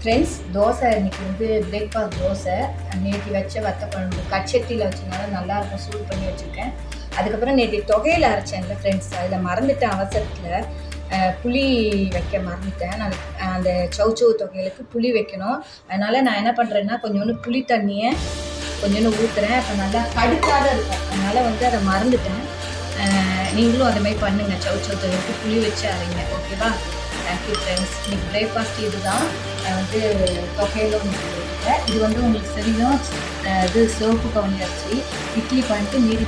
Friends, dosa இன்றைக்கி வந்து breakfast dosa. நேற்று வச்ச வத்த குழம்பு கச்சட்டியில் வச்சதுனால நல்லாயிருக்கும், சூடு பண்ணி வச்சுருக்கேன். அதுக்கப்புறம் நேற்று தொகையில் அரைச்சேன்ல ஃப்ரெண்ட்ஸ், அதில் மறந்துட்டேன் அவசரத்தில். புளி வைக்க மறந்துட்டேன். நான் அந்த சௌச்சௌ தொகையிலுக்கு புளி வைக்கணும். அதனால் நான் என்ன பண்ணுறேன்னா, கொஞ்சோண்டு புளி தண்ணியை கொஞ்சோண்டு ஊற்றுறேன். அப்போ நல்லா கடுக்காத இருக்கும். அதனால் வந்து அதை மறந்துட்டேன். நீங்களும் அதை மாதிரி பண்ணுங்கள். சௌச்சௌ தொகையிலுக்கு புளி வச்சு அரைங்க. ஓகேவா? Thank you friends. இன்றைக்கி பிரேக்ஃபாஸ்ட் இது தான். நான் வந்து தொகையில் ஒன்று இது வந்து உங்களுக்கு தெரியும். இது சிவப்பு கவுனி அரிசி. இட்லி பண்ணிட்டு மீதி